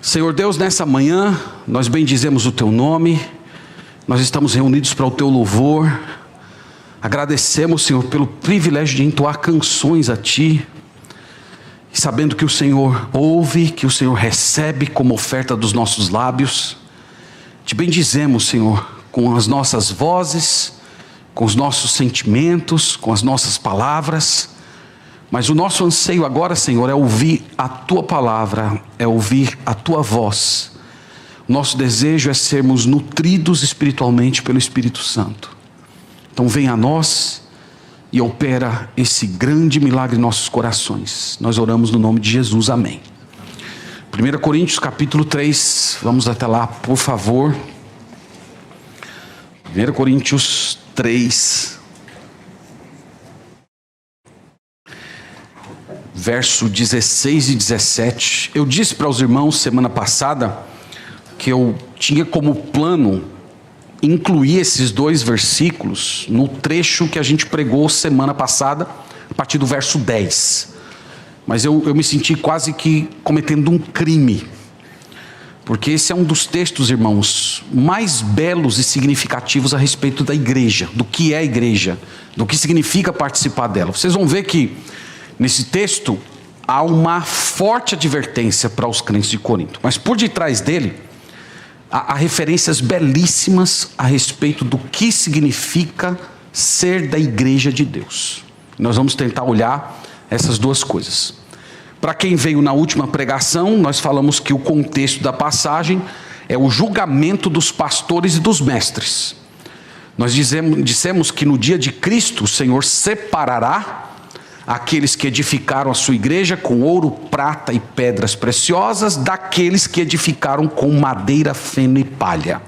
Senhor Deus, nessa manhã, nós bendizemos o Teu nome, nós estamos reunidos para o Teu louvor, agradecemos, Senhor, pelo privilégio de entoar canções a Ti, sabendo que o Senhor ouve, que o Senhor recebe como oferta dos nossos lábios. Te bendizemos, Senhor, com as nossas vozes, com os nossos sentimentos, com as nossas palavras, mas o nosso anseio agora, Senhor, é ouvir a Tua palavra, é ouvir a Tua voz. Nosso desejo é sermos nutridos espiritualmente pelo Espírito Santo. Então vem a nós e opera esse grande milagre em nossos corações. Nós oramos no nome de Jesus, amém. 1 Coríntios capítulo 3, vamos até lá, por favor. 1 Coríntios 3. Verso 16 e 17. Eu disse para os irmãos semana passada que eu tinha como plano incluir esses dois versículos no trecho que a gente pregou semana passada, a partir do verso 10. Mas eu me senti quase que cometendo um crime, porque esse é um dos textos, irmãos, mais belos e significativos a respeito da igreja, do que é a igreja, do que significa participar dela. Vocês vão ver que nesse texto há uma forte advertência para os crentes de Corinto, mas por detrás dele há referências belíssimas a respeito do que significa ser da igreja de Deus. Nós vamos tentar olhar essas duas coisas. Para quem veio na última pregação, nós falamos que o contexto da passagem é o julgamento dos pastores e dos mestres. Nós dissemos que no dia de Cristo o Senhor separará aqueles que edificaram a sua igreja com ouro, prata e pedras preciosas, daqueles que edificaram com madeira, feno e palha.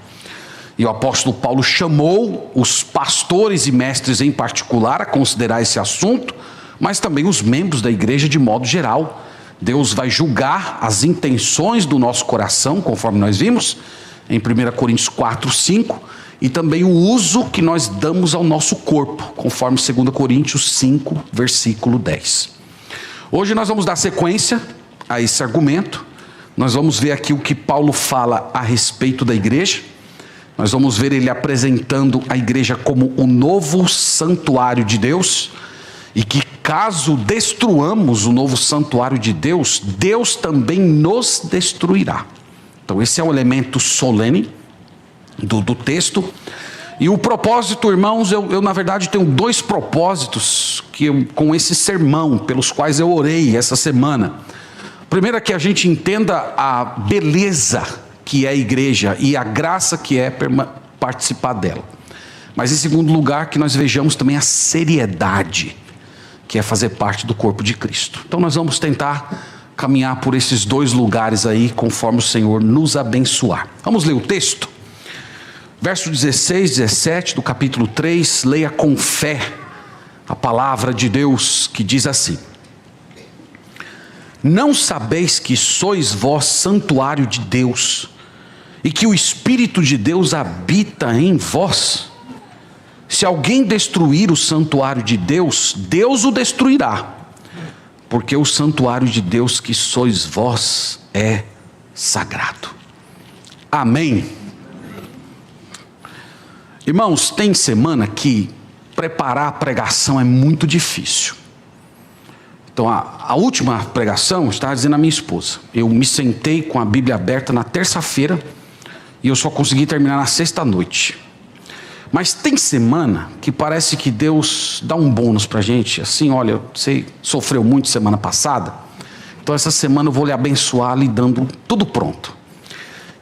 E o apóstolo Paulo chamou os pastores e mestres em particular a considerar esse assunto, mas também os membros da igreja de modo geral. Deus vai julgar as intenções do nosso coração, conforme nós vimos em 1 Coríntios 4, 5, e também o uso que nós damos ao nosso corpo, conforme 2 Coríntios 5, versículo 10. Hoje nós vamos dar sequência a esse argumento. Nós vamos ver aqui o que Paulo fala a respeito da igreja. Nós vamos ver ele apresentando a igreja como o novo santuário de Deus, e que caso destruamos o novo santuário de Deus, Deus também nos destruirá. Então esse é o elemento solene do texto. E o propósito, irmãos, eu na verdade tenho dois propósitos com esse sermão, pelos quais eu orei essa semana. Primeiro é que a gente entenda a beleza que é a igreja e a graça que é participar dela. Mas em segundo lugar, que nós vejamos também a seriedade que é fazer parte do corpo de Cristo. Então nós vamos tentar caminhar por esses dois lugares aí, conforme o Senhor nos abençoar. Vamos ler o texto? Verso 16, 17 do capítulo 3, leia com fé a palavra de Deus, que diz assim: não sabeis que sois vós santuário de Deus, e que o Espírito de Deus habita em vós? Se alguém destruir o santuário de Deus, Deus o destruirá, porque o santuário de Deus que sois vós é sagrado. Amém. Irmãos, tem semana que preparar a pregação é muito difícil. Então a última pregação, eu estava dizendo à minha esposa, eu me sentei com a Bíblia aberta na terça-feira e eu só consegui terminar na sexta-noite. Mas tem semana que parece que Deus dá um bônus pra gente, assim: olha, você sofreu muito semana passada, então essa semana eu vou lhe abençoar lhe dando tudo pronto.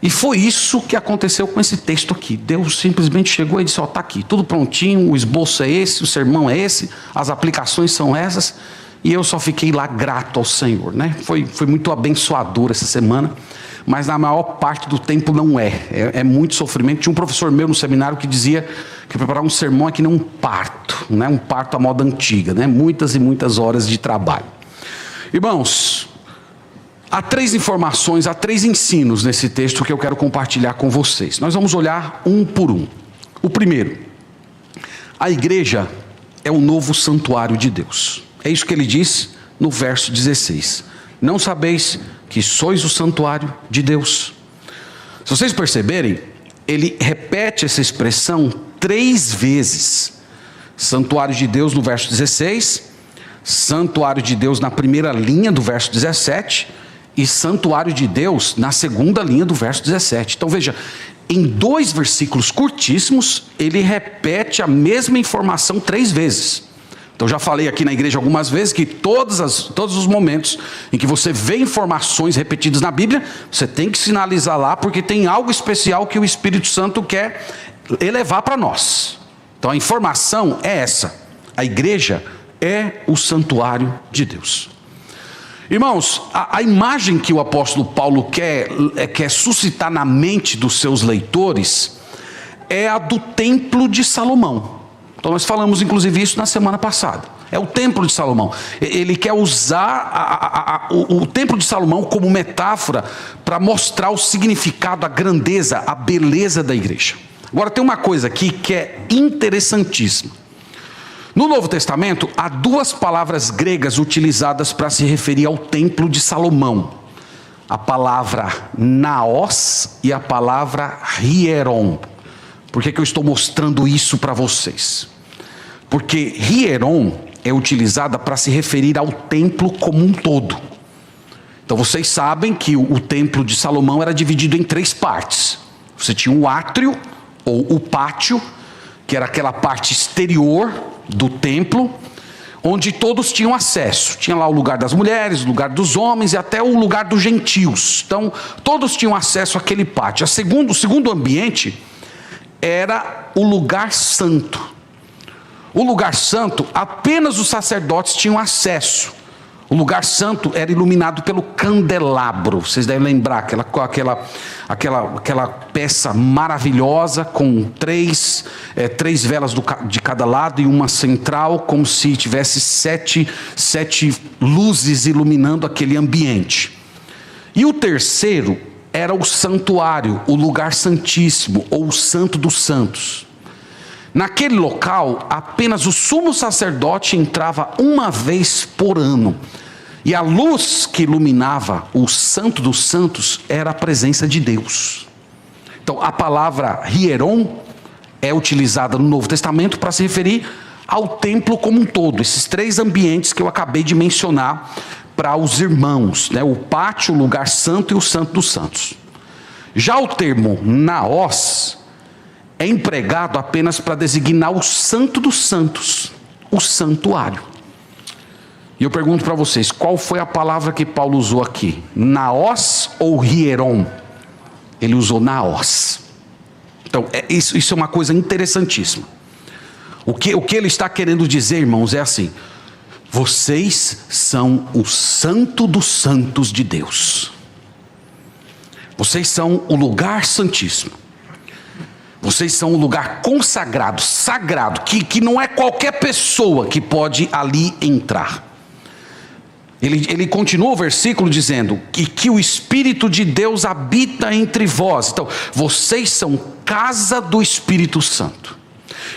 E foi isso que aconteceu com esse texto aqui. Deus simplesmente chegou e disse: ó, está aqui, tudo prontinho, o esboço é esse, o sermão é esse, as aplicações são essas. E eu só fiquei lá grato ao Senhor, né? Foi muito abençoador essa semana, mas na maior parte do tempo não é muito sofrimento. Tinha um professor meu no seminário que dizia que preparar um sermão é que nem um parto, né? Um parto à moda antiga, né? Muitas e muitas horas de trabalho. Irmãos, há três informações, há três ensinos nesse texto que eu quero compartilhar com vocês. Nós vamos olhar um por um. O primeiro: a igreja é o novo santuário de Deus. É isso que ele diz no verso 16. Não sabeis que sois o santuário de Deus? Se vocês perceberem, ele repete essa expressão 3 vezes. Santuário de Deus no verso 16, santuário de Deus na primeira linha do verso 17 e santuário de Deus na segunda linha do verso 17. Então veja, em 2 versículos curtíssimos, ele repete a mesma informação 3 vezes. Então já falei aqui na igreja algumas vezes que todos os momentos em que você vê informações repetidas na Bíblia, você tem que sinalizar lá, porque tem algo especial que o Espírito Santo quer elevar para nós. Então a informação é essa: a igreja é o santuário de Deus. Irmãos, a imagem que o apóstolo Paulo quer suscitar na mente dos seus leitores é a do templo de Salomão. Então nós falamos inclusive isso na semana passada. É o templo de Salomão. Ele quer usar o templo de Salomão como metáfora para mostrar o significado, a grandeza, a beleza da igreja. Agora tem uma coisa aqui que é interessantíssima. No Novo Testamento há 2 palavras gregas utilizadas para se referir ao templo de Salomão. A palavra naos e a palavra hieron. Por que eu estou mostrando isso para vocês? Porque hieron é utilizada para se referir ao templo como um todo. Então vocês sabem que o templo de Salomão era dividido em 3 partes. Você tinha o átrio, ou o pátio, que era aquela parte exterior do templo, onde todos tinham acesso. Tinha lá o lugar das mulheres, o lugar dos homens e até o lugar dos gentios. Então todos tinham acesso àquele pátio. O segundo ambiente era o lugar santo. O lugar santo, apenas os sacerdotes tinham acesso. O lugar santo era iluminado pelo candelabro. Vocês devem lembrar aquela peça maravilhosa com três velas de cada lado e uma central, como se tivesse sete luzes iluminando aquele ambiente. E o terceiro era o santuário, o lugar santíssimo, ou o santo dos santos. Naquele local, apenas o sumo sacerdote entrava uma vez por ano. E a luz que iluminava o santo dos santos era a presença de Deus. Então a palavra hieron é utilizada no Novo Testamento para se referir ao templo como um todo. Esses 3 ambientes que eu acabei de mencionar para os irmãos, né? O pátio, o lugar santo e o santo dos santos. Já o termo naos é empregado apenas para designar o santo dos santos, o santuário. E eu pergunto para vocês, qual foi a palavra que Paulo usou aqui? Naos ou hieron? Ele usou naos. Então, isso é uma coisa interessantíssima. O que ele está querendo dizer, irmãos, é assim: vocês são o santo dos santos de Deus. Vocês são o lugar santíssimo. Vocês são um lugar consagrado, sagrado, que não é qualquer pessoa que pode ali entrar. Ele continua o versículo dizendo que o Espírito de Deus habita entre vós. Então, vocês são casa do Espírito Santo.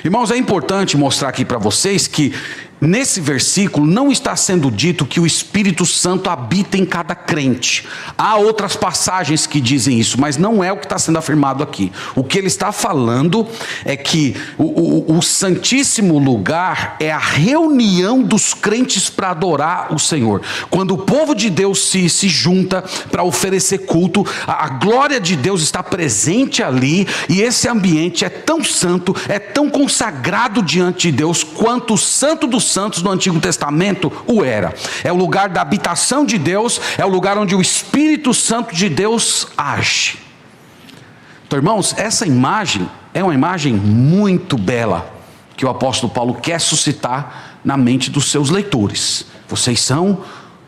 Irmãos, é importante mostrar aqui para vocês que nesse versículo não está sendo dito que o Espírito Santo habita em cada crente. Há outras passagens que dizem isso, mas não é o que está sendo afirmado aqui. O que ele está falando é que o Santíssimo Lugar é a reunião dos crentes para adorar o Senhor. Quando o povo de Deus se junta para oferecer culto, a glória de Deus está presente ali, e esse ambiente é tão santo, é tão consagrado diante de Deus, quanto o Santo dos Santos no Antigo Testamento o era. É o lugar da habitação de Deus, é o lugar onde o Espírito Santo de Deus age. Então, irmãos, essa imagem é uma imagem muito bela que o apóstolo Paulo quer suscitar na mente dos seus leitores. Vocês são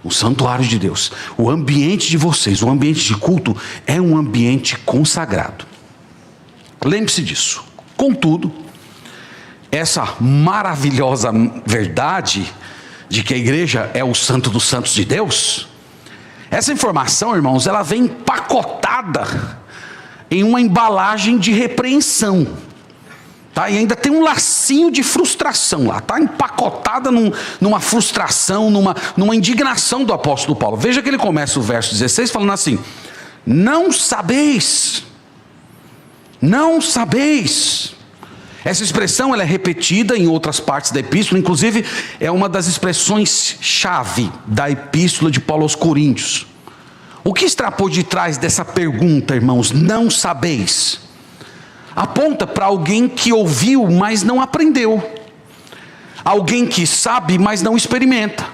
o santuário de Deus. O ambiente de vocês, o ambiente de culto, é um ambiente consagrado. Lembre-se disso. Contudo, essa maravilhosa verdade de que a igreja é o santo dos santos de Deus, essa informação, irmãos, ela vem empacotada em uma embalagem de repreensão. Tá? E ainda tem um lacinho de frustração lá, está empacotada numa frustração, numa indignação do apóstolo Paulo. Veja que ele começa o verso 16 falando assim: não sabeis. Essa expressão ela é repetida em outras partes da epístola, inclusive é uma das expressões chave da epístola de Paulo aos Coríntios. O que está por detrás dessa pergunta, irmãos? Não sabeis. Aponta para alguém que ouviu, mas não aprendeu. Alguém que sabe, mas não experimenta.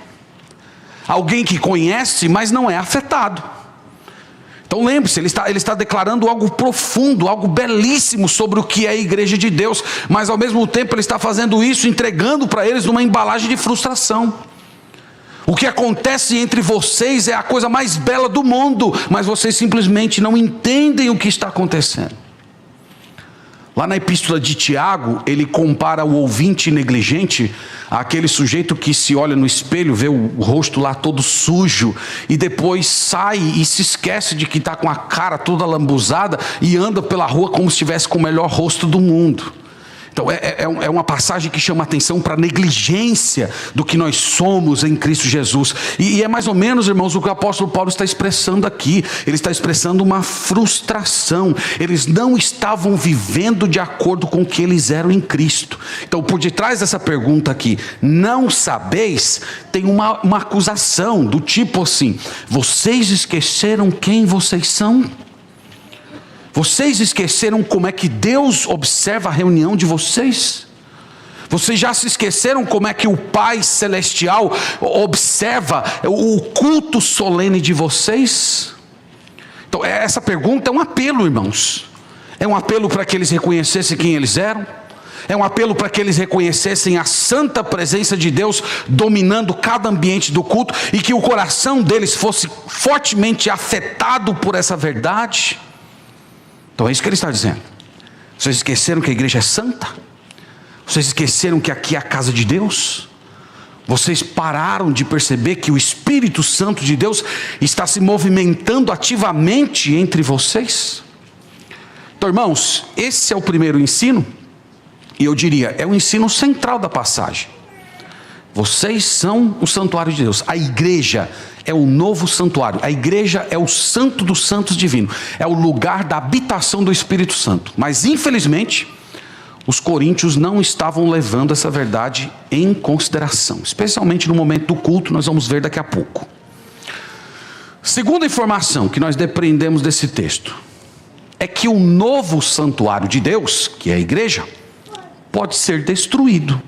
Alguém que conhece, mas não é afetado. Então lembre-se, ele está declarando algo profundo, algo belíssimo sobre o que é a igreja de Deus, mas ao mesmo tempo ele está fazendo isso, entregando para eles numa embalagem de frustração. O que acontece entre vocês é a coisa mais bela do mundo, mas vocês simplesmente não entendem o que está acontecendo. Lá na epístola de Tiago, ele compara o ouvinte negligente àquele sujeito que se olha no espelho, vê o rosto lá todo sujo, e depois sai e se esquece de que está com a cara toda lambuzada e anda pela rua como se estivesse com o melhor rosto do mundo. Então é uma passagem que chama atenção para a negligência do que nós somos em Cristo Jesus. E é mais ou menos, irmãos, o que o apóstolo Paulo está expressando aqui. Ele está expressando uma frustração. Eles não estavam vivendo de acordo com o que eles eram em Cristo. Então, por detrás dessa pergunta aqui, não sabeis, tem uma acusação do tipo assim: vocês esqueceram quem vocês são? Vocês esqueceram como é que Deus observa a reunião de vocês? Vocês já se esqueceram como é que o Pai Celestial observa o culto solene de vocês? Então essa pergunta é um apelo, irmãos. É um apelo para que eles reconhecessem quem eles eram. É um apelo para que eles reconhecessem a santa presença de Deus dominando cada ambiente do culto, e que o coração deles fosse fortemente afetado por essa verdade. Então é isso que ele está dizendo. Vocês esqueceram que a igreja é santa? Vocês esqueceram que aqui é a casa de Deus? Vocês pararam de perceber que o Espírito Santo de Deus está se movimentando ativamente entre vocês? Então, irmãos, esse é o primeiro ensino, e eu diria, é o ensino central da passagem. Vocês são o santuário de Deus. A igreja é o novo santuário. A igreja é o santo dos santos divino. É o lugar da habitação do Espírito Santo. Mas infelizmente, os coríntios não estavam levando essa verdade em consideração. Especialmente no momento do culto, nós vamos ver daqui a pouco. Segunda informação que nós depreendemos desse texto é que o novo santuário de Deus, que é a igreja, pode ser destruído.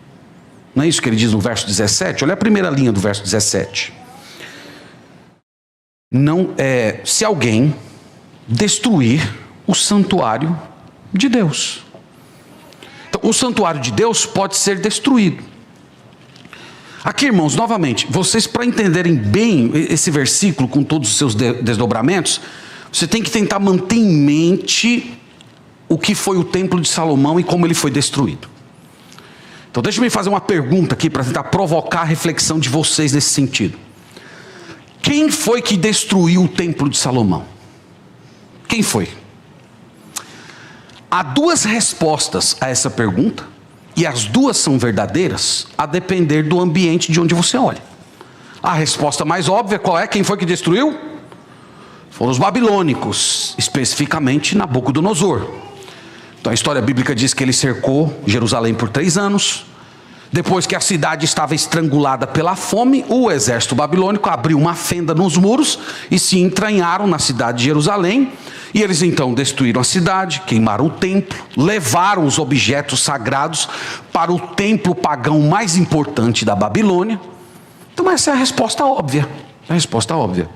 Não é isso que ele diz no verso 17? Olha a primeira linha do verso 17. Se alguém destruir o santuário de Deus. Então, o santuário de Deus pode ser destruído. Aqui, irmãos, novamente, vocês, para entenderem bem esse versículo com todos os seus desdobramentos, você tem que tentar manter em mente o que foi o templo de Salomão e como ele foi destruído. Então deixa-me fazer uma pergunta aqui para tentar provocar a reflexão de vocês nesse sentido. Quem foi que destruiu o templo de Salomão? Quem foi? Há duas respostas a essa pergunta, e as duas são verdadeiras, a depender do ambiente de onde você olha. A resposta mais óbvia, qual é? Quem foi que destruiu? Foram os babilônicos, especificamente Nabucodonosor. Então a história bíblica diz que ele cercou Jerusalém por 3 anos. Depois que a cidade estava estrangulada pela fome, o exército babilônico abriu uma fenda nos muros e se entranharam na cidade de Jerusalém. E eles então destruíram a cidade, queimaram o templo, levaram os objetos sagrados para o templo pagão mais importante da Babilônia. Então essa é a resposta óbvia. A resposta óbvia.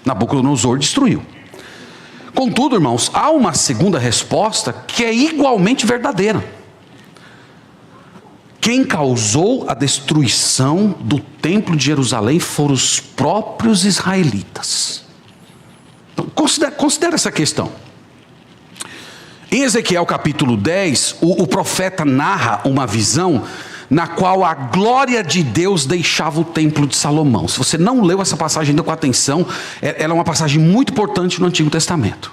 Nabucodonosor destruiu. Contudo, irmãos, há uma segunda resposta que é igualmente verdadeira. Quem causou a destruição do templo de Jerusalém foram os próprios israelitas. Então, considere essa questão. Em Ezequiel capítulo 10, o profeta narra uma visão na qual a glória de Deus deixava o templo de Salomão. Se você não leu essa passagem ainda com atenção, ela é uma passagem muito importante no Antigo Testamento.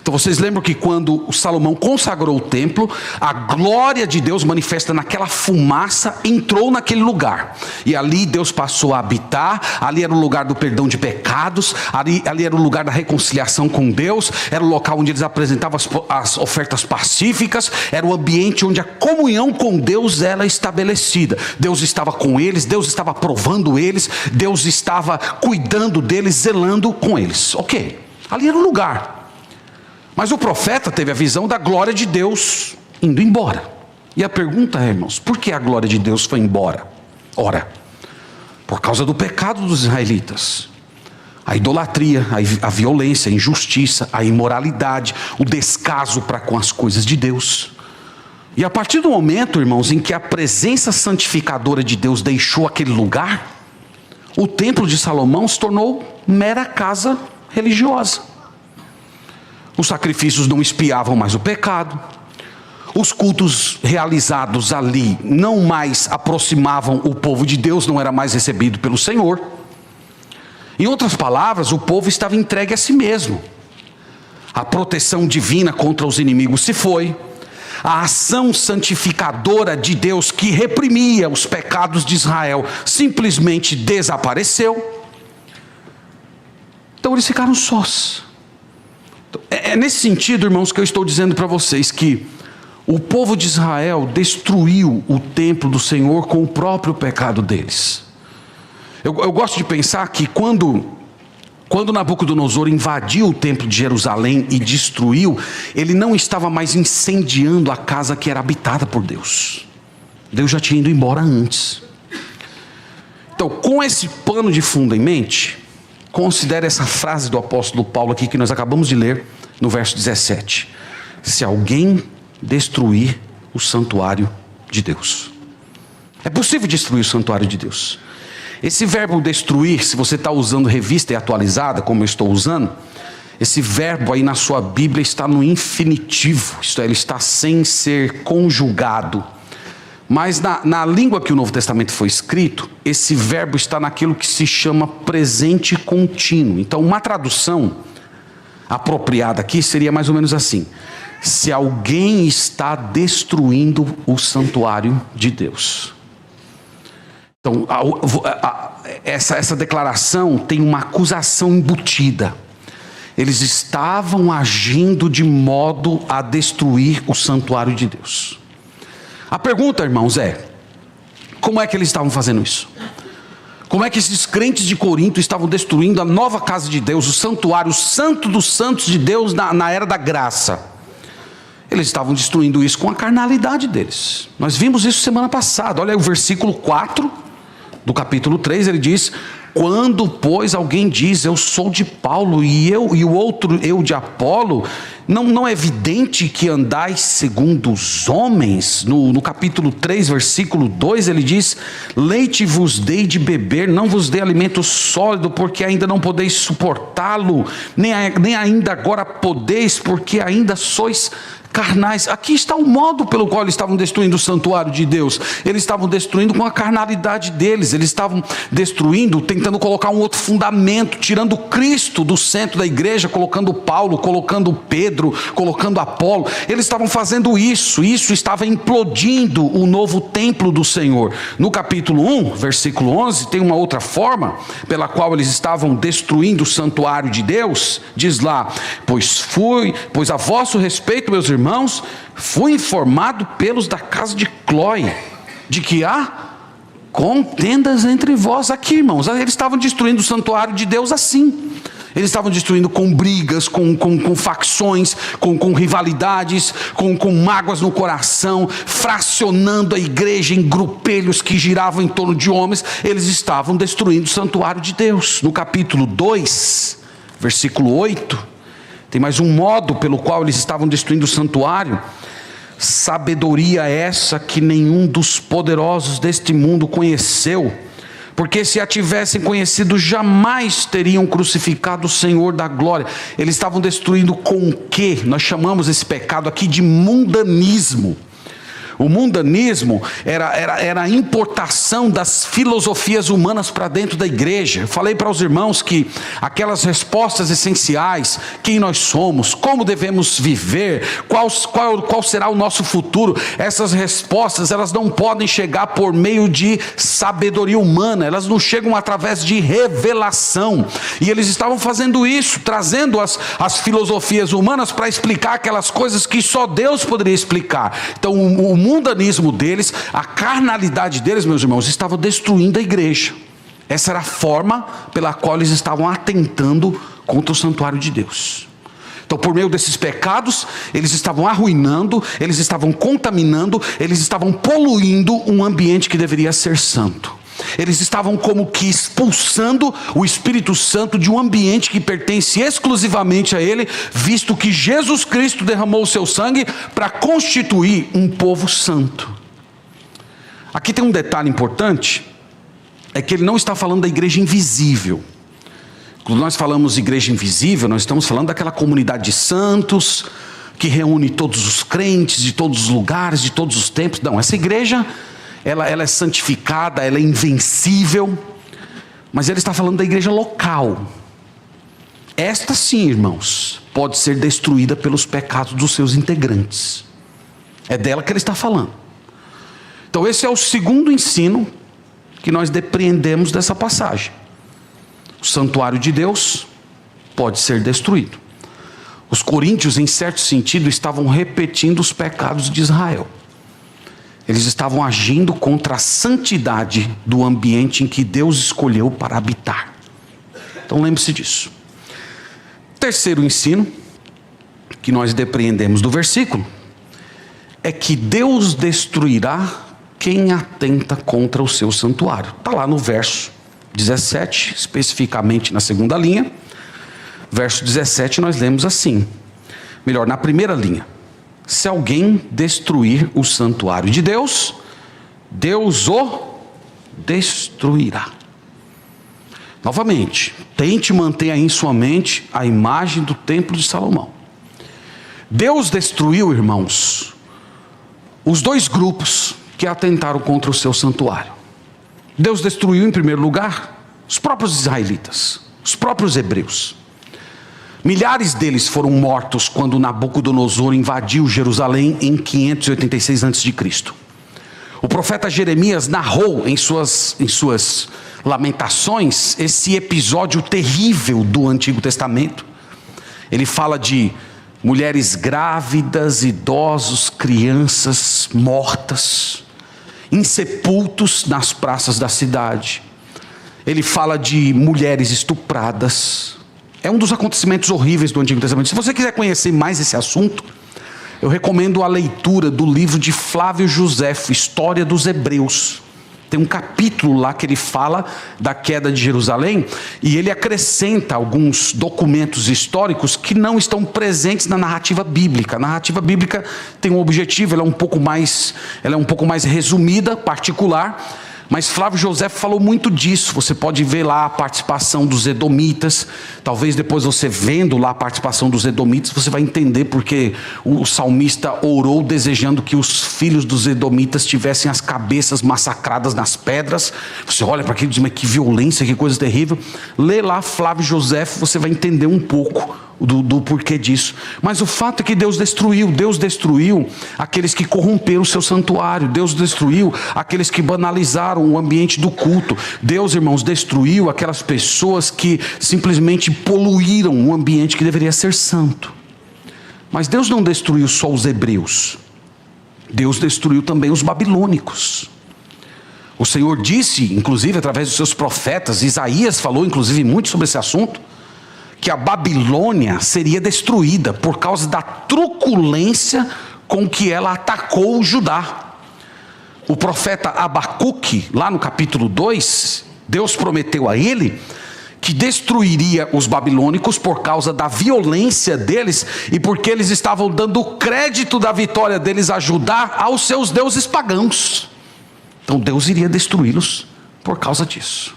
Então vocês lembram que quando o Salomão consagrou o templo, a glória de Deus manifesta naquela fumaça, entrou naquele lugar. E ali Deus passou a habitar, ali era o lugar do perdão de pecados, ali era o lugar da reconciliação com Deus, era o local onde eles apresentavam as ofertas pacíficas, era o ambiente onde a comunhão com Deus era estabelecida. Deus estava com eles, Deus estava provando eles, Deus estava cuidando deles, zelando com eles. Ok, ali era o lugar. Mas o profeta teve a visão da glória de Deus indo embora. E a pergunta é, irmãos, por que a glória de Deus foi embora? Ora, por causa do pecado dos israelitas. A idolatria, a violência, a injustiça, a imoralidade, o descaso para com as coisas de Deus. E a partir do momento, irmãos, em que a presença santificadora de Deus deixou aquele lugar, o templo de Salomão se tornou mera casa religiosa. Os sacrifícios não expiavam mais o pecado. Os cultos realizados ali não mais aproximavam o povo de Deus, não era mais recebido pelo Senhor. Em outras palavras, o povo estava entregue a si mesmo. A proteção divina contra os inimigos se foi. A ação santificadora de Deus que reprimia os pecados de Israel simplesmente desapareceu. Então eles ficaram sós. É nesse sentido, irmãos, que eu estou dizendo para vocês que o povo de Israel destruiu o templo do Senhor com o próprio pecado deles. Eu gosto de pensar que quando Nabucodonosor invadiu o templo de Jerusalém e destruiu, ele não estava mais incendiando a casa que era habitada por Deus. Deus já tinha ido embora antes. Então, com esse pano de fundo em mente, considere essa frase do apóstolo Paulo aqui que nós acabamos de ler no verso 17. Se alguém destruir o santuário de Deus. É possível destruir o santuário de Deus. Esse verbo destruir, se você está usando revista e atualizada, como eu estou usando, esse verbo aí na sua Bíblia está no infinitivo, isto é, ele está sem ser conjugado. Mas na língua que o Novo Testamento foi escrito, esse verbo está naquilo que se chama presente contínuo. Então uma tradução apropriada aqui seria mais ou menos assim: se alguém está destruindo o santuário de Deus. Então essa declaração tem uma acusação embutida. Eles estavam agindo de modo a destruir o santuário de Deus. A pergunta, irmãos, é: como é que eles estavam fazendo isso? Como é que esses crentes de Corinto estavam destruindo a nova casa de Deus, o santuário, o santo dos santos de Deus na era da graça? Eles estavam destruindo isso com a carnalidade deles. Nós vimos isso semana passada. Olha aí o versículo 4 do capítulo 3, ele diz: quando, pois, alguém diz, eu sou de Paulo e o outro, eu de Apolo, não é evidente que andais segundo os homens? No capítulo 3, versículo 2, ele diz: leite vos dei de beber, não vos dei alimento sólido, porque ainda não podeis suportá-lo, nem ainda agora podeis, porque ainda sois carnais. Aqui está o modo pelo qual eles estavam destruindo o santuário de Deus. Eles estavam destruindo com a carnalidade deles. Eles estavam destruindo, tentando colocar um outro fundamento, tirando Cristo do centro da igreja, colocando Paulo, colocando Pedro, colocando Apolo. Eles estavam fazendo isso estava implodindo o novo templo do Senhor. No capítulo 1, versículo 11, tem uma outra forma pela qual eles estavam destruindo o santuário de Deus. Diz lá: pois a vosso respeito, meus irmãos, fui informado pelos da casa de Clói, de que há contendas entre vós. Aqui, irmãos, eles estavam destruindo o santuário de Deus assim. Eles estavam destruindo com brigas, com facções, com rivalidades, com mágoas no coração, fracionando a igreja em grupelhos que giravam em torno de homens. Eles estavam destruindo o santuário de Deus. No capítulo 2, versículo 8, tem mais um modo pelo qual eles estavam destruindo o santuário: sabedoria essa que nenhum dos poderosos deste mundo conheceu, porque se a tivessem conhecido, jamais teriam crucificado o Senhor da glória. Eles estavam destruindo com o quê? Nós chamamos esse pecado aqui de mundanismo. O mundanismo era a importação das filosofias humanas para dentro da igreja. Eu falei para os irmãos que aquelas respostas essenciais, quem nós somos, como devemos viver, qual será o nosso futuro, essas respostas, elas não podem chegar por meio de sabedoria humana, elas não chegam através de revelação. E eles estavam fazendo isso, trazendo as filosofias humanas para explicar aquelas coisas que só Deus poderia explicar. Então o mundanismo deles, a carnalidade deles, meus irmãos, estava destruindo a igreja. Essa era a forma pela qual eles estavam atentando contra o santuário de Deus. Então, por meio desses pecados, eles estavam arruinando, eles estavam contaminando, eles estavam poluindo um ambiente que deveria ser santo. Eles estavam como que expulsando o Espírito Santo de um ambiente que pertence exclusivamente a Ele, visto que Jesus Cristo derramou o seu sangue para constituir um povo santo. Aqui tem um detalhe importante, é que ele não está falando da igreja invisível. Quando nós falamos igreja invisível, nós estamos falando daquela comunidade de santos, que reúne todos os crentes de todos os lugares, de todos os tempos. Não, essa igreja, ela é santificada, ela é invencível, mas ele está falando da igreja local. Esta sim, irmãos, pode ser destruída pelos pecados dos seus integrantes. É dela que ele está falando. Então esse é o segundo ensino que nós depreendemos dessa passagem. O santuário de Deus pode ser destruído. Os coríntios, em certo sentido, estavam repetindo os pecados de Israel. Eles estavam agindo contra a santidade do ambiente em que Deus escolheu para habitar. Então lembre-se disso. Terceiro ensino que nós depreendemos do versículo é que Deus destruirá quem atenta contra o seu santuário. Está lá no verso 17, especificamente na segunda linha. Verso 17 nós lemos assim, melhor, na primeira linha: se alguém destruir o santuário de Deus, Deus o destruirá. Novamente, tente manter aí em sua mente a imagem do templo de Salomão. Deus destruiu, irmãos, os dois grupos que atentaram contra o seu santuário. Deus destruiu em primeiro lugar os próprios israelitas, os próprios hebreus. Milhares deles foram mortos quando Nabucodonosor invadiu Jerusalém em 586 a.C. O profeta Jeremias narrou em suas lamentações esse episódio terrível do Antigo Testamento. Ele fala de mulheres grávidas, idosos, crianças mortas, insepultos nas praças da cidade. Ele fala de mulheres estupradas. É um dos acontecimentos horríveis do Antigo Testamento. Se você quiser conhecer mais esse assunto, eu recomendo a leitura do livro de Flávio Josefo, História dos Hebreus. Tem um capítulo lá que ele fala da queda de Jerusalém, e ele acrescenta alguns documentos históricos que não estão presentes na narrativa bíblica. A narrativa bíblica tem um objetivo, ela é um pouco mais resumida, particular. Mas Flávio Josefo falou muito disso. Você pode ver lá a participação dos edomitas. Talvez depois você vendo lá a participação dos edomitas, você vai entender porque o salmista orou desejando que os filhos dos edomitas tivessem as cabeças massacradas nas pedras. Você olha para aquilo e diz, mas que violência, que coisa terrível. Lê lá Flávio Josefo, você vai entender um pouco do porquê disso. Mas o fato é que Deus destruiu aqueles que corromperam o seu santuário. Deus destruiu aqueles que banalizaram o ambiente do culto. Deus, irmãos, destruiu aquelas pessoas que simplesmente poluíram um ambiente que deveria ser santo. Mas Deus não destruiu só os hebreus. Deus destruiu também os babilônicos. O Senhor disse, inclusive através dos seus profetas, Isaías falou inclusive muito sobre esse assunto, que a Babilônia seria destruída por causa da truculência com que ela atacou o Judá. O profeta Abacuque, lá no capítulo 2, Deus prometeu a ele que destruiria os babilônicos por causa da violência deles e porque eles estavam dando crédito da vitória deles a Judá aos seus deuses pagãos. Então Deus iria destruí-los por causa disso.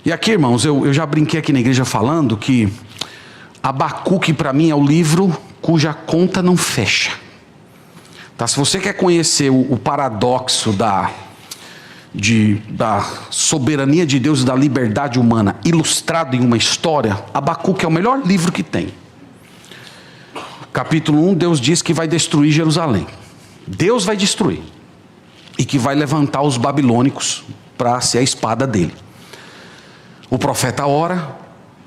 E aqui, irmãos, eu já brinquei aqui na igreja falando que Abacuque para mim é o livro cuja conta não fecha. Tá? Se você quer conhecer o paradoxo da soberania de Deus e da liberdade humana ilustrado em uma história, Abacuque é o melhor livro que tem. Capítulo 1, Deus diz que vai destruir Jerusalém. Deus vai destruir. E que vai levantar os babilônicos para ser a espada dele. O profeta ora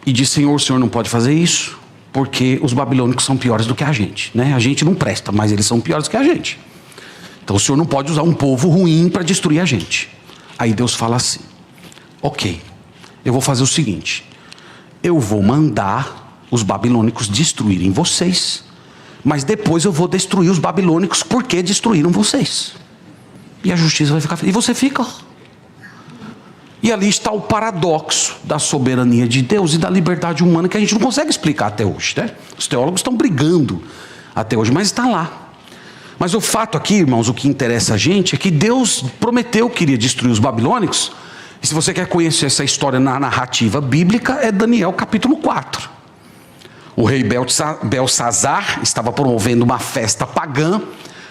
e diz: Senhor, o Senhor não pode fazer isso, porque os babilônicos são piores do que a gente, né? A gente não presta, mas eles são piores do que a gente. Então o Senhor não pode usar um povo ruim para destruir a gente. Aí Deus fala assim: ok, eu vou fazer o seguinte, eu vou mandar os babilônicos destruírem vocês, mas depois eu vou destruir os babilônicos porque destruíram vocês. E a justiça vai ficar... E você fica... E ali está o paradoxo da soberania de Deus e da liberdade humana que a gente não consegue explicar até hoje, né? Os teólogos estão brigando até hoje, mas está lá. Mas o fato aqui, irmãos, o que interessa a gente é que Deus prometeu que iria destruir os babilônicos. E se você quer conhecer essa história na narrativa bíblica, é Daniel capítulo 4. O rei Belsazar estava promovendo uma festa pagã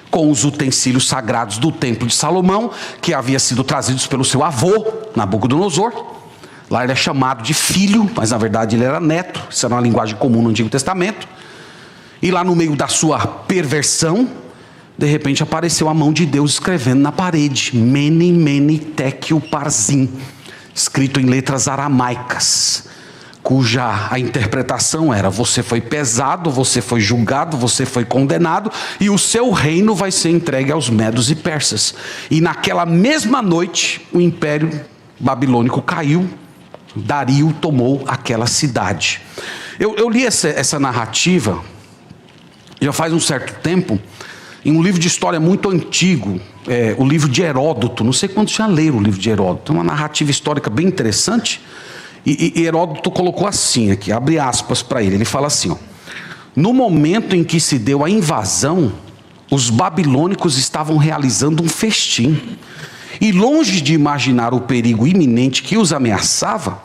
com os utensílios sagrados do templo de Salomão, que havia sido trazidos pelo seu avô, Nabucodonosor. Lá ele é chamado de filho, mas na verdade ele era neto. Isso era uma linguagem comum no Antigo Testamento. E lá no meio da sua perversão, de repente apareceu a mão de Deus escrevendo na parede: Mene, Mene, Tekel, Parzim, escrito em letras aramaicas, cuja a interpretação era: você foi pesado, você foi julgado, você foi condenado, e o seu reino vai ser entregue aos medos e persas. E naquela mesma noite o império babilônico caiu, Dario tomou aquela cidade. Eu li essa narrativa já faz um certo tempo, em um livro de história muito antigo, o livro de Heródoto. Não sei quantos já leram o livro de Heródoto. É uma narrativa histórica bem interessante. E Heródoto colocou assim aqui, abre aspas para ele. Ele fala assim, ó: no momento em que se deu a invasão, os babilônicos estavam realizando um festim. E longe de imaginar o perigo iminente que os ameaçava,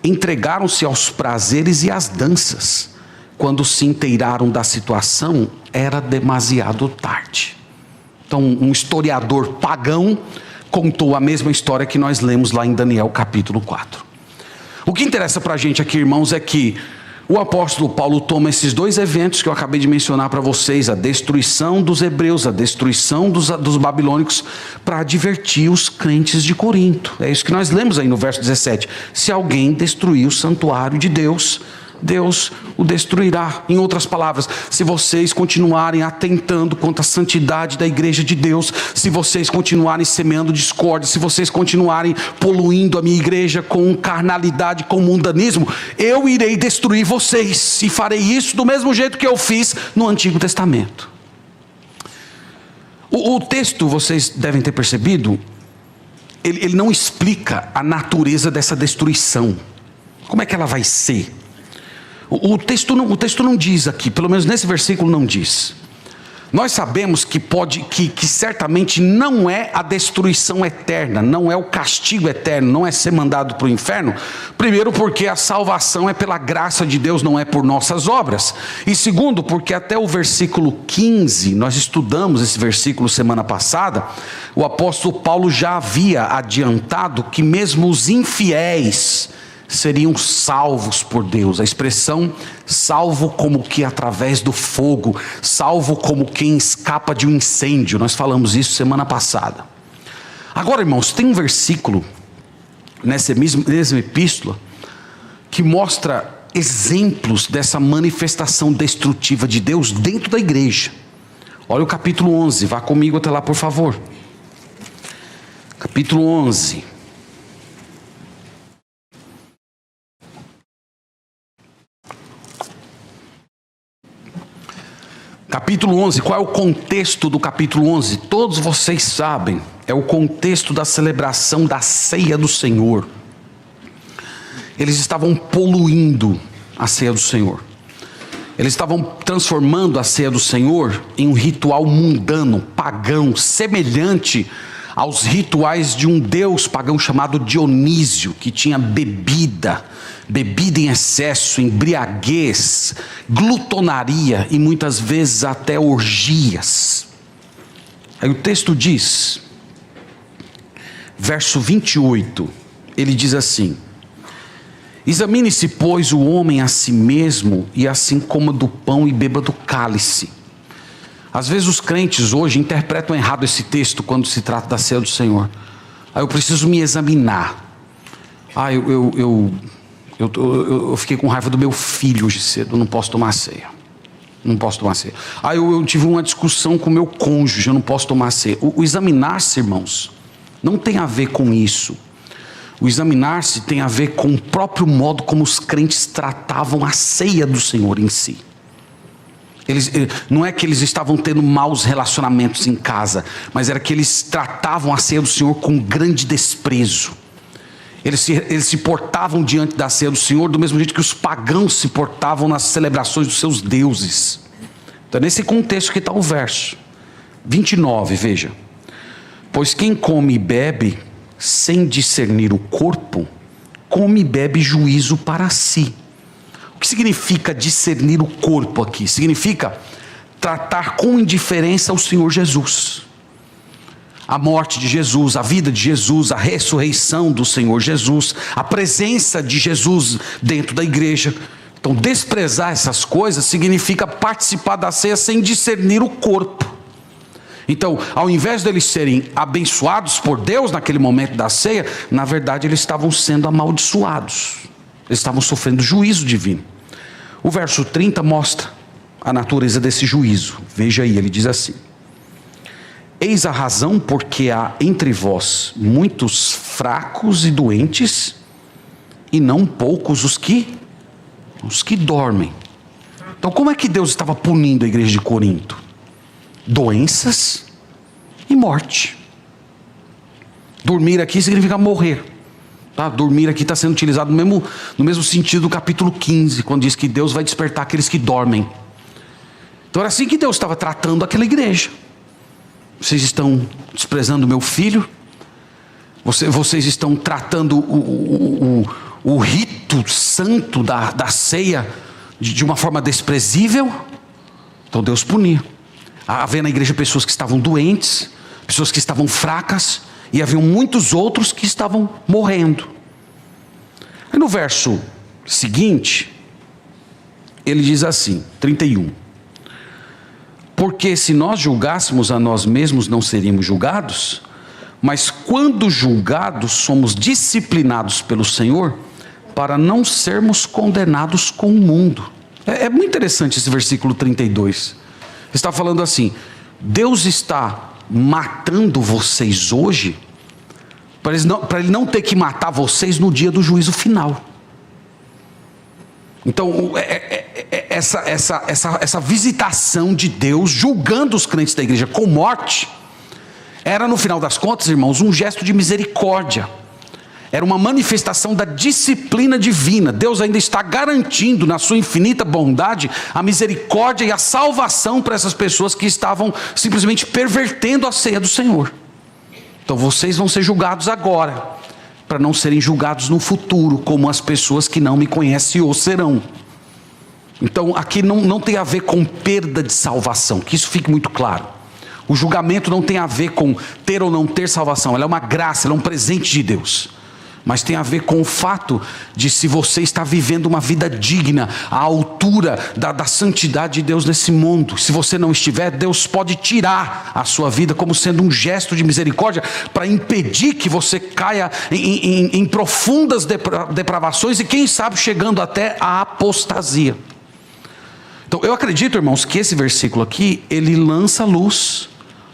entregaram-se aos prazeres e às danças. Quando se inteiraram da situação, era demasiado tarde. Então, um historiador pagão contou a mesma história que nós lemos lá em Daniel capítulo 4. O que interessa para a gente aqui, irmãos, é que o apóstolo Paulo toma esses dois eventos que eu acabei de mencionar para vocês, a destruição dos hebreus, a destruição dos babilônicos, para advertir os crentes de Corinto. É isso que nós lemos aí no verso 17. Se alguém destruir o santuário de Deus, Deus o destruirá. Em outras palavras, se vocês continuarem atentando contra a santidade da igreja de Deus, se vocês continuarem semeando discórdia, se vocês continuarem poluindo a minha igreja com carnalidade, com mundanismo, eu irei destruir vocês, e farei isso do mesmo jeito que eu fiz no Antigo Testamento. O texto, vocês devem ter percebido, ele não explica a natureza dessa destruição. Como é que ela vai ser? O texto não diz aqui, pelo menos nesse versículo não diz. Nós sabemos que certamente não é a destruição eterna, não é o castigo eterno, não é ser mandado para o inferno. Primeiro, porque a salvação é pela graça de Deus, não é por nossas obras. E segundo, porque até o versículo 15, nós estudamos esse versículo semana passada, o apóstolo Paulo já havia adiantado que mesmo os infiéis seriam salvos por Deus. A expressão salvo como que através do fogo, salvo como quem escapa de um incêndio, nós falamos isso semana passada. Agora, irmãos, tem um versículo nessa mesma epístola que mostra exemplos dessa manifestação destrutiva de Deus dentro da igreja. Olha o capítulo 11, vá comigo até lá, por favor. Capítulo 11. Capítulo 11, qual é o contexto do capítulo 11? Todos vocês sabem, é o contexto da celebração da ceia do Senhor. Eles estavam poluindo a ceia do Senhor. Eles estavam transformando a ceia do Senhor em um ritual mundano, pagão, semelhante aos rituais de um deus pagão chamado Dionísio, que tinha bebida em excesso, embriaguez, glutonaria e muitas vezes até orgias. Aí o texto diz, verso 28, ele diz assim: examine-se, pois, o homem a si mesmo, e assim coma do pão e beba do cálice. Às vezes os crentes hoje interpretam errado esse texto quando se trata da ceia do Senhor. Aí eu preciso me examinar. Eu fiquei com raiva do meu filho hoje cedo, não posso tomar ceia. Não posso tomar ceia. Eu tive uma discussão com o meu cônjuge, eu não posso tomar ceia. O examinar-se, irmãos, não tem a ver com isso. O examinar-se tem a ver com o próprio modo como os crentes tratavam a ceia do Senhor em si. Não é que eles estavam tendo maus relacionamentos em casa, mas era que eles tratavam a ceia do Senhor com grande desprezo. Eles se portavam diante da ceia do Senhor do mesmo jeito que os pagãos se portavam nas celebrações dos seus deuses. Então, nesse contexto que está o verso 29, veja: pois quem come e bebe sem discernir o corpo, come e bebe juízo para si. O que significa discernir o corpo aqui? Significa tratar com indiferença o Senhor Jesus. A morte de Jesus, a vida de Jesus, a ressurreição do Senhor Jesus, a presença de Jesus dentro da igreja. Então, desprezar essas coisas significa participar da ceia sem discernir o corpo. Então, ao invés deles serem abençoados por Deus naquele momento da ceia, na verdade eles estavam sendo amaldiçoados. Eles estavam sofrendo juízo divino. O verso 30 mostra a natureza desse juízo. Veja aí, ele diz assim: eis a razão porque há entre vós muitos fracos e doentes, e não poucos os que dormem. Então, como é que Deus estava punindo a igreja de Corinto? Doenças e morte. Dormir aqui significa morrer. Tá? Dormir aqui está sendo utilizado no mesmo sentido do capítulo 15, quando diz que Deus vai despertar aqueles que dormem. Então era assim que Deus estava tratando aquela igreja. Vocês estão desprezando meu filho, vocês estão tratando o rito santo da ceia de uma forma desprezível. Então Deus punia. Havia na igreja pessoas que estavam doentes, pessoas que estavam fracas, e haviam muitos outros que estavam morrendo. Aí no verso seguinte, ele diz assim, 31: porque se nós julgássemos a nós mesmos, não seríamos julgados, mas quando julgados, somos disciplinados pelo Senhor, para não sermos condenados com o mundo. É muito interessante esse versículo 32. Está falando assim: Deus está matando vocês hoje, para Ele não ter que matar vocês no dia do juízo final. Então, essa visitação de Deus, julgando os crentes da igreja com morte, era, no final das contas, irmãos, um gesto de misericórdia. Era uma manifestação da disciplina divina. Deus ainda está garantindo, na sua infinita bondade, a misericórdia e a salvação para essas pessoas que estavam simplesmente pervertendo a ceia do Senhor. Então vocês vão ser julgados agora, para não serem julgados no futuro, como as pessoas que não me conhecem ou serão. Então aqui não tem a ver com perda de salvação, que isso fique muito claro. O julgamento não tem a ver com ter ou não ter salvação. Ela é uma graça, ela é um presente de Deus. Mas tem a ver com o fato de se você está vivendo uma vida digna, à altura da santidade de Deus nesse mundo. Se você não estiver, Deus pode tirar a sua vida como sendo um gesto de misericórdia, para impedir que você caia em profundas depravações e quem sabe chegando até a apostasia. Então eu acredito, irmãos, que esse versículo aqui, ele lança luz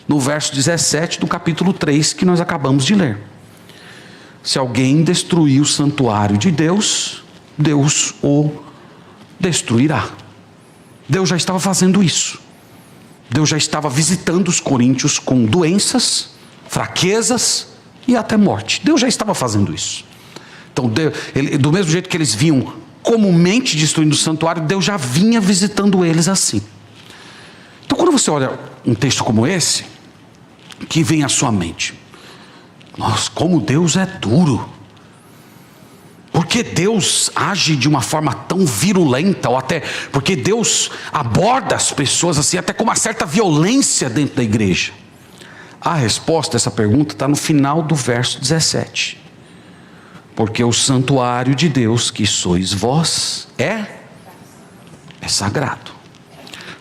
no verso 17 do capítulo 3 que nós acabamos de ler. Se alguém destruir o santuário de Deus, Deus o destruirá. Deus já estava fazendo isso. Deus já estava visitando os coríntios com doenças, fraquezas e até morte. Deus já estava fazendo isso. Então, do mesmo jeito que eles vinham comumente destruindo o santuário, Deus já vinha visitando eles assim. Então, quando você olha um texto como esse, que vem à sua mente: nossa, como Deus é duro. Porque Deus age de uma forma tão virulenta, ou até porque Deus aborda as pessoas assim, até com uma certa violência dentro da igreja. A resposta a essa pergunta está no final do verso 17. Porque o santuário de Deus, que sois vós, é sagrado.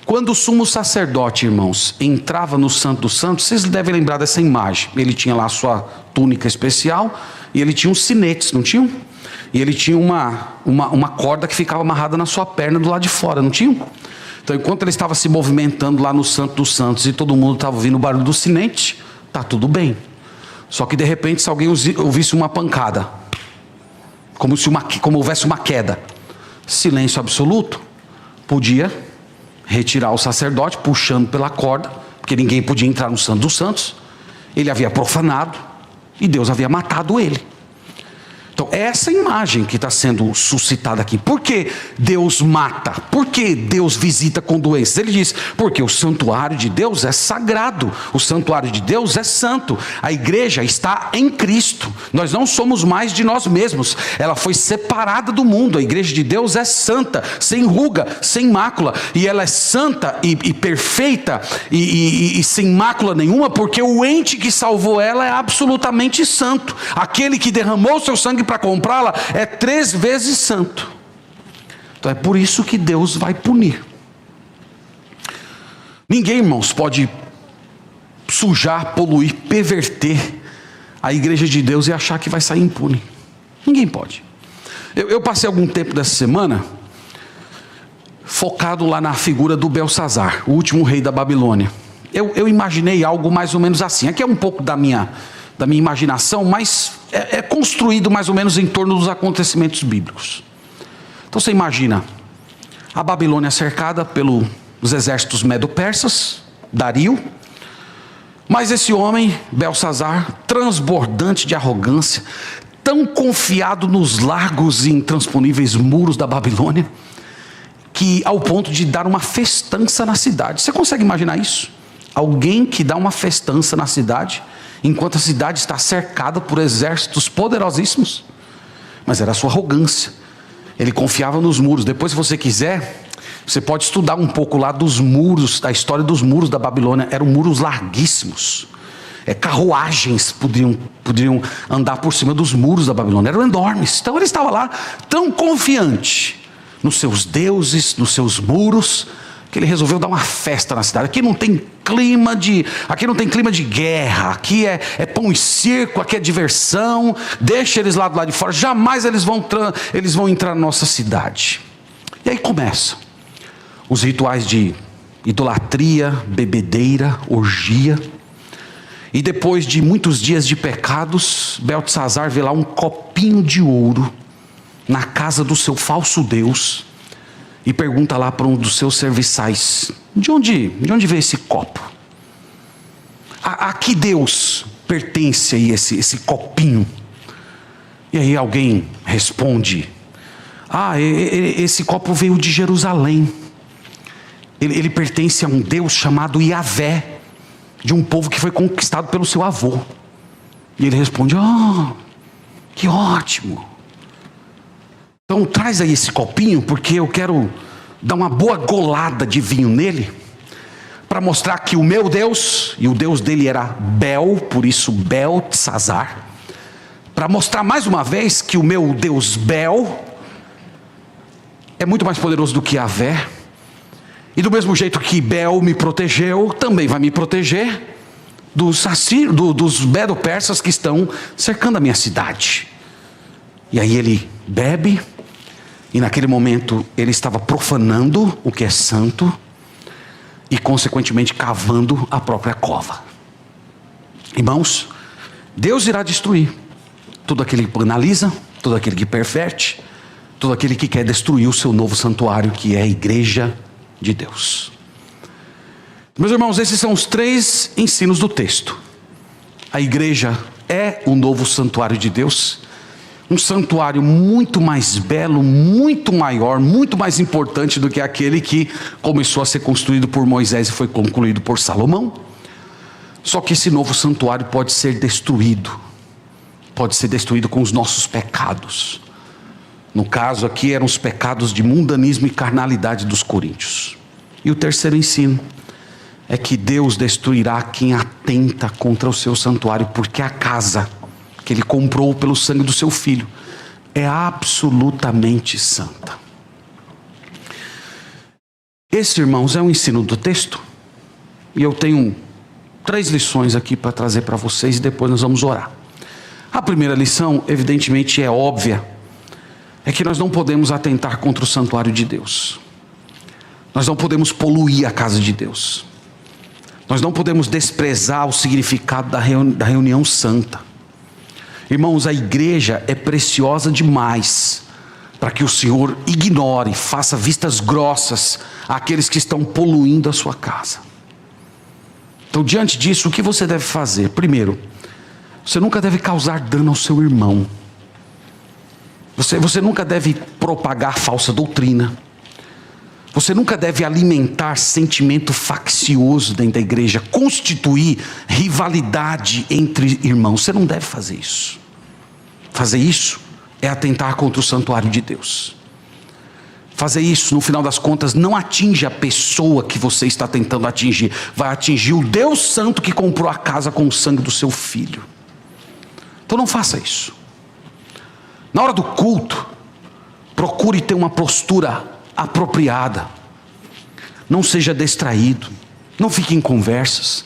Quando o sumo sacerdote, irmãos, entrava no Santo dos Santos, vocês devem lembrar dessa imagem. Ele tinha lá a sua túnica especial e ele tinha uns sinetes, não tinham? E ele tinha uma corda que ficava amarrada na sua perna do lado de fora, não tinham? Então, enquanto ele estava se movimentando lá no Santo dos Santos e todo mundo estava ouvindo o barulho do sinete, tá tudo bem. Só que de repente, se alguém ouvisse uma pancada, como houvesse uma queda, silêncio absoluto, podia retirar o sacerdote puxando pela corda, porque ninguém podia entrar no Santo dos Santos. Ele havia profanado e Deus havia matado ele. Então, essa imagem que está sendo suscitada aqui. Por que Deus mata? Por que Deus visita com doenças? Ele diz, porque o santuário de Deus é sagrado. O santuário de Deus é santo. A igreja está em Cristo. Nós não somos mais de nós mesmos. Ela foi separada do mundo. A igreja de Deus é santa, sem ruga, sem mácula. E ela é santa e perfeita e sem mácula nenhuma, porque o ente que salvou ela é absolutamente santo. Aquele que derramou seu sangue para comprá-la é 3 vezes santo. Então é por isso que Deus vai punir. Ninguém, irmãos, pode sujar, poluir, perverter a igreja de Deus e achar que vai sair impune. Ninguém pode. Eu passei algum tempo dessa semana focado lá na figura do Belsazar, o último rei da Babilônia. Eu imaginei algo mais ou menos assim. Aqui é um pouco da minha imaginação, mas é construído mais ou menos em torno dos acontecimentos bíblicos. Então você imagina a Babilônia cercada pelos exércitos medo-persas, Dario, mas esse homem, Belsazar, transbordante de arrogância, tão confiado nos largos e intransponíveis muros da Babilônia, que ao ponto de dar uma festança na cidade. Você consegue imaginar isso? Alguém que dá uma festança na cidade, enquanto a cidade está cercada por exércitos poderosíssimos. Mas era a sua arrogância. Ele confiava nos muros. Depois, se você quiser, você pode estudar um pouco lá dos muros, da história dos muros da Babilônia. Eram muros larguíssimos. Carruagens poderiam andar por cima dos muros da Babilônia. Eram enormes. Então ele estava lá tão confiante nos seus deuses, nos seus muros, que ele resolveu dar uma festa na cidade. Aqui não tem clima de guerra, aqui é pão e circo, aqui é diversão, deixa eles lá do lado de fora, jamais eles vão entrar na nossa cidade. E aí começam os rituais de idolatria, bebedeira, orgia, e depois de muitos dias de pecados, Beltesazar vê lá um copinho de ouro na casa do seu falso Deus, e pergunta lá para um dos seus serviçais: de onde veio esse copo? A que Deus pertence aí esse copinho? E aí alguém responde: esse copo veio de Jerusalém. Ele pertence a um Deus chamado Yahvé, de um povo que foi conquistado pelo seu avô. E ele responde: que ótimo. Então traz aí esse copinho, porque eu quero dar uma boa golada de vinho nele, para mostrar que o meu Deus, e o Deus dele era Bel, por isso Beltesazar, para mostrar mais uma vez que o meu Deus Bel é muito mais poderoso do que Yahvé, e do mesmo jeito que Bel me protegeu, também vai me proteger dos medo-persas que estão cercando a minha cidade. E aí ele bebe, e naquele momento ele estava profanando o que é santo, e consequentemente cavando a própria cova. Irmãos, Deus irá destruir todo aquele que banaliza, todo aquele que perverte, todo aquele que quer destruir o seu novo santuário, que é a igreja de Deus. Meus irmãos, esses são os 3 ensinos do texto. A igreja é o novo santuário de Deus, um santuário muito mais belo, muito maior, muito mais importante do que aquele que começou a ser construído por Moisés e foi concluído por Salomão. Só que esse novo santuário pode ser destruído com os nossos pecados. No caso aqui eram os pecados de mundanismo e carnalidade dos coríntios. E o terceiro ensino é que Deus destruirá quem atenta contra o seu santuário, porque a casa que Ele comprou pelo sangue do seu Filho é absolutamente santa. Esse, irmãos, é o ensino do texto. E eu tenho 3 lições aqui para trazer para vocês e depois nós vamos orar. A primeira lição, evidentemente, é óbvia. É que nós não podemos atentar contra o santuário de Deus. Nós não podemos poluir a casa de Deus. Nós não podemos desprezar o significado da reunião santa. Irmãos, a igreja é preciosa demais para que o Senhor ignore, faça vistas grossas àqueles que estão poluindo a sua casa. Então, diante disso, o que você deve fazer? Primeiro, você nunca deve causar dano ao seu irmão. Você nunca deve propagar falsa doutrina. Você nunca deve alimentar sentimento faccioso dentro da igreja, constituir rivalidade entre irmãos. Você não deve fazer isso. Fazer isso é atentar contra o santuário de Deus. Fazer isso, no final das contas, não atinge a pessoa que você está tentando atingir. Vai atingir o Deus Santo que comprou a casa com o sangue do seu Filho. Então não faça isso. Na hora do culto, procure ter uma postura apropriada. Não seja distraído. Não fique em conversas.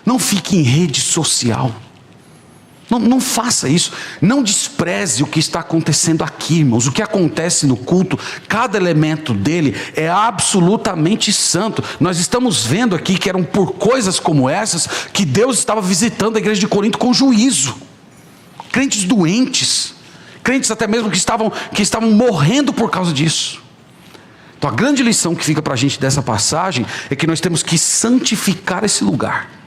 Não fique em rede social. Não faça isso. Não despreze o que está acontecendo aqui, irmãos. O que acontece no culto, cada elemento dele é absolutamente santo. Nós estamos vendo aqui que eram por coisas como essas que Deus estava visitando a igreja de Corinto com juízo. Crentes doentes, crentes até mesmo que estavam morrendo por causa disso. Então a grande lição que fica para a gente dessa passagem é que nós temos que santificar esse lugar.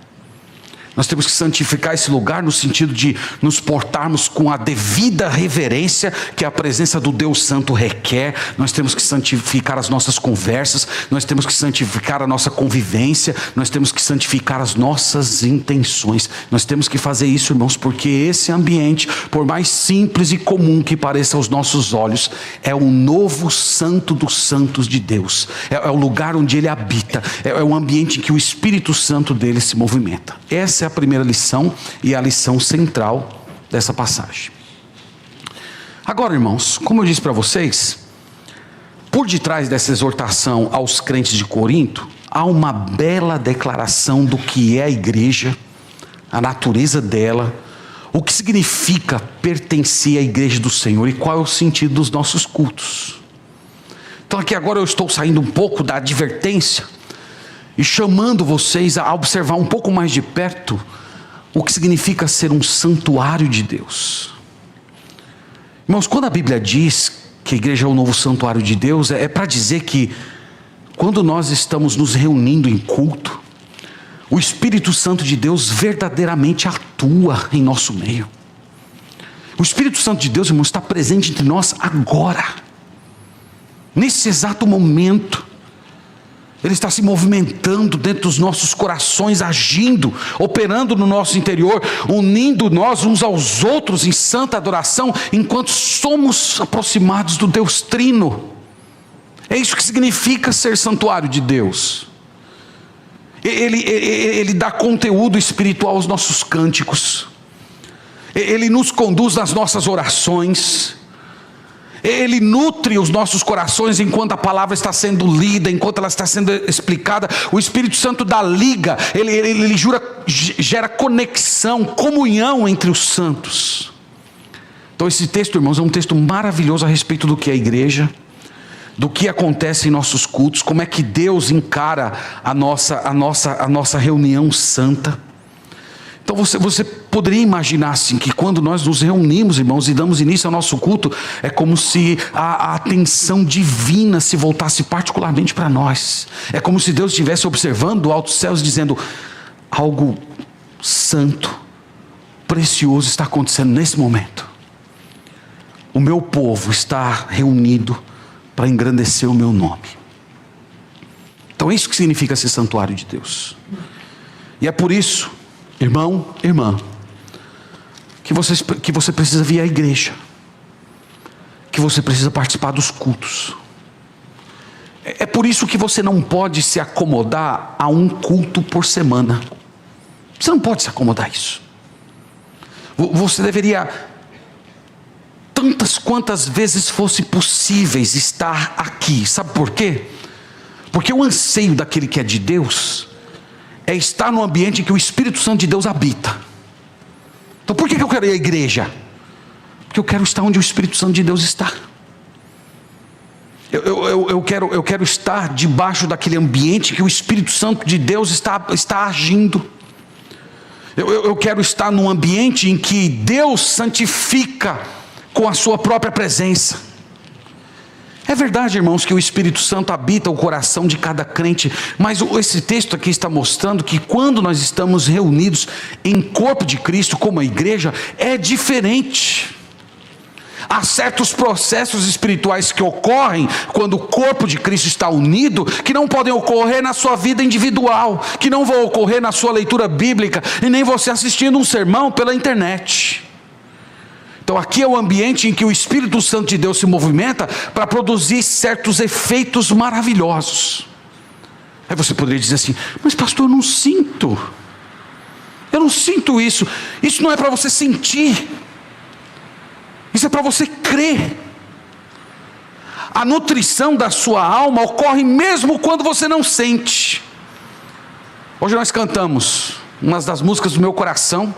Nós temos que santificar esse lugar no sentido de nos portarmos com a devida reverência que a presença do Deus Santo requer. Nós temos que santificar as nossas conversas, nós temos que santificar a nossa convivência, nós temos que santificar as nossas intenções. Nós temos que fazer isso, irmãos, porque esse ambiente, por mais simples e comum que pareça aos nossos olhos, é o novo santo dos santos de Deus. É o lugar onde Ele habita, é o ambiente em que o Espírito Santo dele se movimenta. Essa é a primeira lição e a lição central dessa passagem. Agora, irmãos, como eu disse para vocês, por detrás dessa exortação aos crentes de Corinto, há uma bela declaração do que é a igreja, a natureza dela, o que significa pertencer à igreja do Senhor e qual é o sentido dos nossos cultos. Então aqui agora eu estou saindo um pouco da advertência e chamando vocês a observar um pouco mais de perto o que significa ser um santuário de Deus. Irmãos, quando a Bíblia diz que a igreja é o novo santuário de Deus, é para dizer que quando nós estamos nos reunindo em culto, o Espírito Santo de Deus verdadeiramente atua em nosso meio. O Espírito Santo de Deus, irmãos, está presente entre nós agora, nesse exato momento. Ele está se movimentando dentro dos nossos corações, agindo, operando no nosso interior, unindo nós uns aos outros em santa adoração, enquanto somos aproximados do Deus Trino. É isso que significa ser santuário de Deus. Ele dá conteúdo espiritual aos nossos cânticos. Ele nos conduz nas nossas orações. Ele nutre os nossos corações enquanto a palavra está sendo lida, enquanto ela está sendo explicada. O Espírito Santo dá liga, ele gera conexão, comunhão entre os santos. Então esse texto, irmãos, é um texto maravilhoso a respeito do que é a igreja, do que acontece em nossos cultos, como é que Deus encara a nossa reunião santa. Então você poderia imaginar assim, que quando nós nos reunimos, irmãos, e damos início ao nosso culto, é como se a atenção divina se voltasse particularmente para nós. É como se Deus estivesse observando do alto dos céus, dizendo: algo santo, precioso está acontecendo nesse momento. O meu povo está reunido para engrandecer o meu nome. Então é isso que significa ser santuário de Deus. E é por isso, irmão, irmã, que você precisa vir à igreja, que você precisa participar dos cultos. É por isso que você não pode se acomodar a um culto por semana. Você não pode se acomodar a isso. Você deveria, tantas quantas vezes fosse possíveis, estar aqui. Sabe por quê? Porque o anseio daquele que é de Deus é estar no ambiente em que o Espírito Santo de Deus habita. Então por que eu quero ir à igreja? Porque eu quero estar onde o Espírito Santo de Deus está. Eu quero estar debaixo daquele ambiente que o Espírito Santo de Deus está agindo. Eu quero estar num ambiente em que Deus santifica com a sua própria presença. É verdade, irmãos, que o Espírito Santo habita o coração de cada crente, mas esse texto aqui está mostrando que quando nós estamos reunidos em corpo de Cristo como a igreja, é diferente. Há certos processos espirituais que ocorrem quando o corpo de Cristo está unido, que não podem ocorrer na sua vida individual, que não vão ocorrer na sua leitura bíblica, e nem você assistindo um sermão pela internet. Então aqui é o ambiente em que o Espírito Santo de Deus se movimenta para produzir certos efeitos maravilhosos. Aí você poderia dizer assim: mas pastor, eu não sinto isso. Isso não é para você sentir, isso é para você crer. A nutrição da sua alma ocorre mesmo quando você não sente. Hoje nós cantamos uma das músicas do meu coração,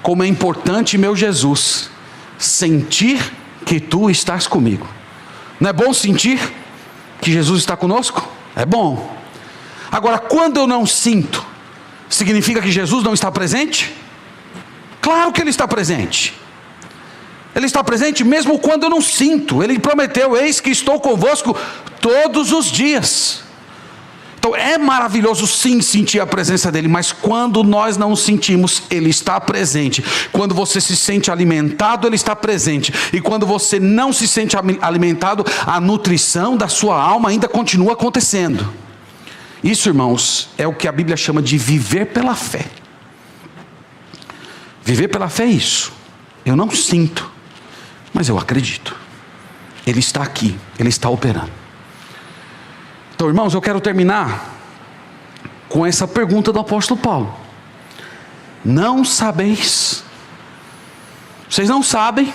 como é importante, meu Jesus, sentir que tu estás comigo. Não é bom sentir que Jesus está conosco? É bom. Agora, quando eu não sinto, significa que Jesus não está presente? Claro que Ele está presente. Ele está presente mesmo quando eu não sinto. Ele prometeu: eis que estou convosco todos os dias. Então é maravilhoso sim sentir a presença dele, mas quando nós não sentimos, Ele está presente. Quando você se sente alimentado, Ele está presente. E quando você não se sente alimentado, a nutrição da sua alma ainda continua acontecendo. Isso, irmãos, é o que a Bíblia chama de viver pela fé. Viver pela fé é isso. Eu não sinto, mas eu acredito. Ele está aqui, Ele está operando. Então, irmãos, eu quero terminar com essa pergunta do apóstolo Paulo. Não sabeis? Vocês não sabem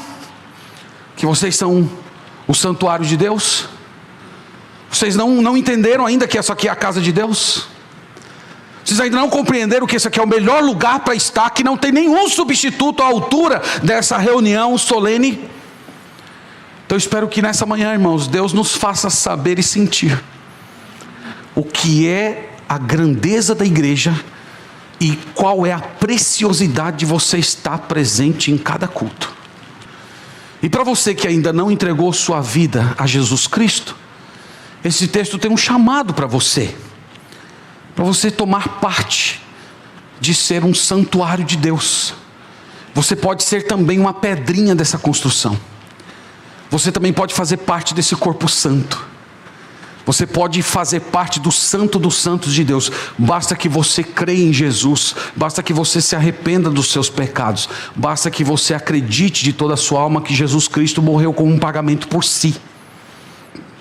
que vocês são o santuário de Deus? Vocês não entenderam ainda que essa aqui é a casa de Deus? Vocês ainda não compreenderam que esse aqui é o melhor lugar para estar, que não tem nenhum substituto à altura dessa reunião solene? Então eu espero que nessa manhã, irmãos, Deus nos faça saber e sentir o que é a grandeza da igreja e qual é a preciosidade de você estar presente em cada culto. E para você que ainda não entregou sua vida a Jesus Cristo, esse texto tem um chamado para você tomar parte de ser um santuário de Deus. Você pode ser também uma pedrinha dessa construção. Você também pode fazer parte desse corpo santo. Você pode fazer parte do santo dos santos de Deus. Basta que você creia em Jesus. Basta que você se arrependa dos seus pecados. Basta que você acredite de toda a sua alma que Jesus Cristo morreu como um pagamento por si.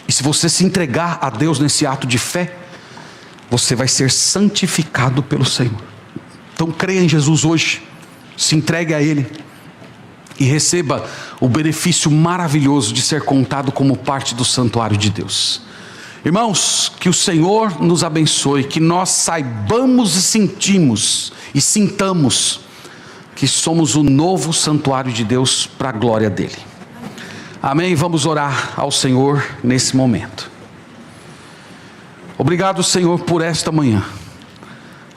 E se você se entregar a Deus nesse ato de fé, você vai ser santificado pelo Senhor. Então creia em Jesus hoje. Se entregue a Ele. E receba o benefício maravilhoso de ser contado como parte do santuário de Deus. Irmãos, que o Senhor nos abençoe, que nós saibamos e sintamos que somos o novo santuário de Deus para a glória dEle. Amém? Vamos orar ao Senhor nesse momento. Obrigado, Senhor, por esta manhã.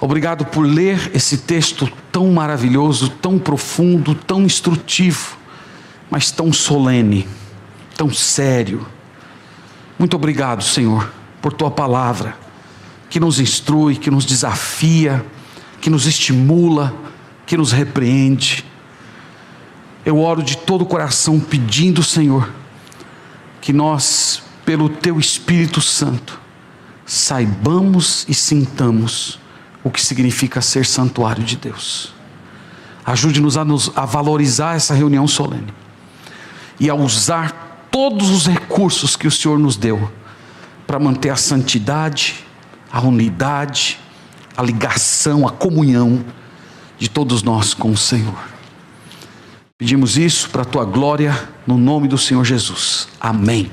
Obrigado por ler esse texto tão maravilhoso, tão profundo, tão instrutivo, mas tão solene, tão sério. Muito obrigado, Senhor, por Tua palavra, que nos instrui, que nos desafia, que nos estimula, que nos repreende. Eu oro de todo o coração pedindo, Senhor, que nós, pelo Teu Espírito Santo, saibamos e sintamos o que significa ser santuário de Deus. Ajude-nos a valorizar essa reunião solene e a usar todos os recursos que o Senhor nos deu para manter a santidade, a unidade, a ligação, a comunhão de todos nós com o Senhor. Pedimos isso para a tua glória, no nome do Senhor Jesus. Amém.